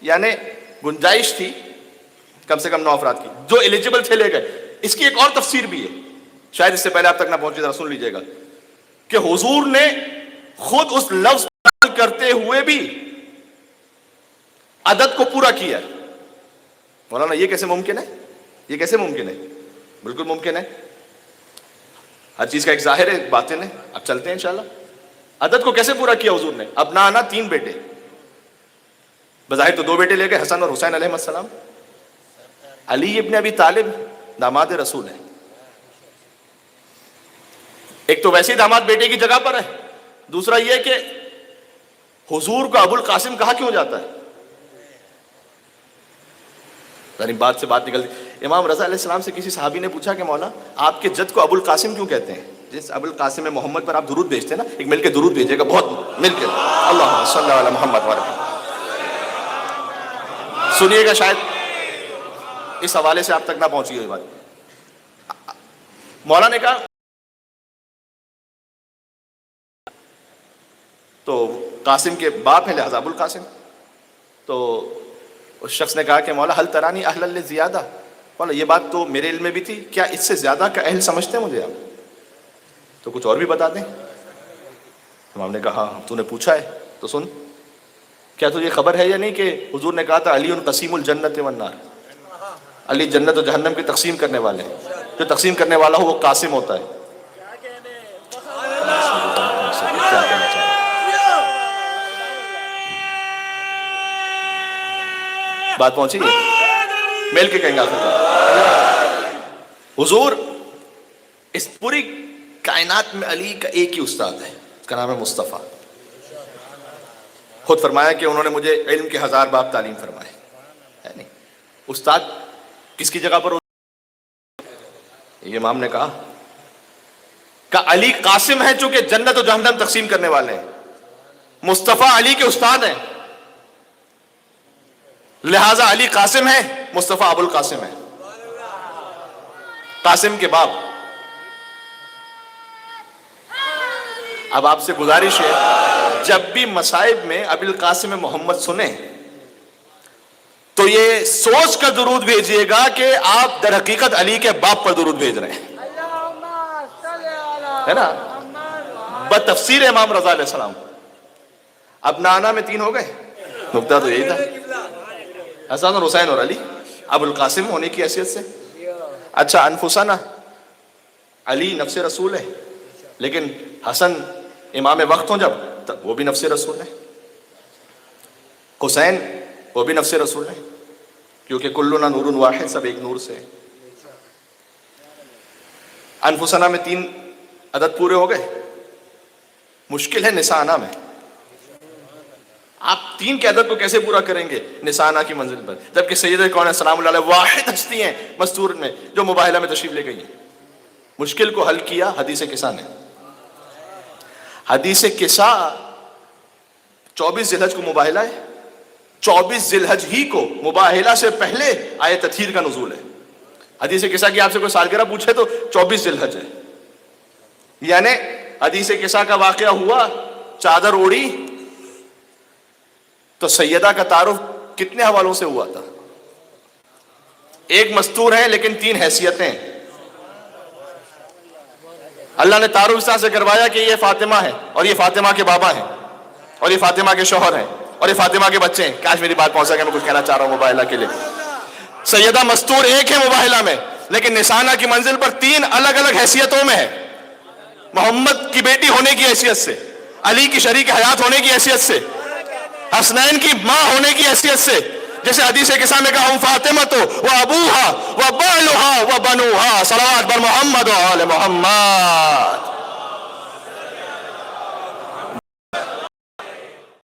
یعنی گنجائش تھی کم سے کم 9 افراد کی، جو ایلیجیبل تھے لے گئے۔ اس کی ایک اور تفسیر بھی ہے، شاید اس سے پہلے آپ تک نہ پہنچے، ذرا سن لیجئے گا، کہ حضور نے خود اس لفظ کرتے ہوئے بھی عدد کو پورا کیا ہے۔ مولانا یہ کیسے ممکن ہے؟ یہ کیسے ممکن ہے؟ بالکل ممکن ہے، ہر چیز کا ایک ظاہر ہے، ایک باطن ہے۔ اب چلتے ہیں انشاءاللہ۔ عدد کو کیسے پورا کیا حضور نے؟ ابنانا 3 بیٹے، بظاہر تو 2 بیٹے لے گئے، حسن اور حسین علیہ السلام۔ علی ابن ابی طالب داماد رسول ہے، ایک تو ویسے ہی داماد بیٹے کی جگہ پر ہے، دوسرا یہ کہ حضور کو ابو القاسم کہا کیوں جاتا ہے؟ یعنی بات سے بات نکلتی۔ امام رضا علیہ السلام سے کسی صحابی نے پوچھا کہ مولا آپ کے جد کو ابو القاسم کیوں کہتے ہیں؟ جس ابو القاسم محمد پر آپ درود بھیجتے ہیں نا، ایک مل کے درود بھیجے گا، بہت مل کے، اللہم صلی علی محمد وعلی۔ سنیے گا، شاید اس حوالے سے آپ تک نہ پہنچی ہوئی بات۔ مولا نے کہا تو قاسم کے باپ ہیں لہذا ابو القاسم۔ تو اس شخص نے کہا کہ مولا حل ترانی اہل للزیادہ، مولا یہ بات تو میرے علم میں بھی تھی، کیا اس سے زیادہ کا اہل سمجھتے ہیں مجھے آپ؟ تو کچھ اور بھی بتا دیں۔ امام نے کہا تو نے پوچھا ہے تو سن، کیا تجھے خبر ہے یا نہیں کہ حضور نے کہا تھا علی قسیم الجنت والنار، علی جنت و جہنم کی تقسیم کرنے والے ہیں، جو تقسیم کرنے والا ہو وہ قاسم ہوتا ہے۔ بات پہنچی ہے، مل کے کہیں گے۔ حضور اس پوری کائنات میں علی کا ایک ہی استاد ہے، اس کا نام ہے مصطفیٰ۔ خود فرمایا کہ انہوں نے مجھے علم کے 1000 باب تعلیم فرمائے، ہے نہیں؟ استاد کس کی جگہ پر؟ یہ امام نے کہا کہ علی قاسم ہے چونکہ جنت و جہنم تقسیم کرنے والے ہیں، مصطفیٰ علی کے استاد ہیں، لہذا علی قاسم ہے، مصطفیٰ ابو القاسم ہے، قاسم کے باپ۔ اب آپ سے گزارش ہے، جب بھی مصائب میں ابو القاسم محمد سنیں تو یہ سوچ کر درود بھیجیے گا کہ آپ در حقیقت علی کے باپ پر درود بھیج رہے ہیں، ہے نا؟ بتفسیر امام رضا علیہ السلام۔ اب نانا میں 3 ہو گئے، نقطہ تو یہی تھا، حسن اور حسین اور علی ابو القاسم ہونے کی حیثیت سے۔ اچھا، انفسنا، علی نفس رسول ہے، لیکن حسن امام وقت ہوں جب تب وہ بھی نفس رسول ہے، حسین وہ بھی نفس رسول ہے، کیونکہ کلنا نور واحد، سب ایک نور سے۔ انفسنا میں 3 عدد پورے ہو گئے، مشکل ہے نسانا میں۔ آپ 3 کے عدد کو کیسے پورا کریں گے نسانا کی منزل پر، جبکہ سید کون سلام اللہ علیہ واحد ہستی ہیں مستور میں جو مباہلہ میں تشریف لے گئی ہیں۔ مشکل کو حل کیا حدیث کسا نے۔ حدیث کسا 24 ذی الحج کو مباہلہ ہے، 24 ذی الحج ہی کو مباہلہ سے پہلے آیت تطہیر کا نزول ہے۔ حدیث کسا کی آپ سے کوئی سالگرہ پوچھے تو 24 ذی الحج ہے، یعنی حدیث کسا کا واقعہ ہوا، چادر اوڑی تو سیدہ کا تعارف کتنے حوالوں سے ہوا تھا؟ ایک مستور ہے لیکن 3 حیثیتیں۔ اللہ نے تعارف اس طرح سے کروایا کہ یہ فاطمہ ہے، اور یہ فاطمہ کے بابا ہیں، اور یہ فاطمہ کے شوہر ہیں، اور یہ فاطمہ کے بچے ہیں۔ کاش میری بات پہنچ سکے، میں کچھ کہنا چاہ رہا ہوں مباہلہ کے لیے۔ سیدہ مستور ایک ہے مباہلہ میں، لیکن نسانہ کی منزل پر 3 الگ الگ حیثیتوں میں ہے، محمد کی بیٹی ہونے کی حیثیت سے، علی کی شریک حیات ہونے کی حیثیت سے، حسنین کی ماں ہونے کی حیثیت سے، جیسے حدیث کسا میں کہا ہم فاطمہ تو و ابوہا و بالہا و بنوہا، صلوات بر محمد و آل محمد۔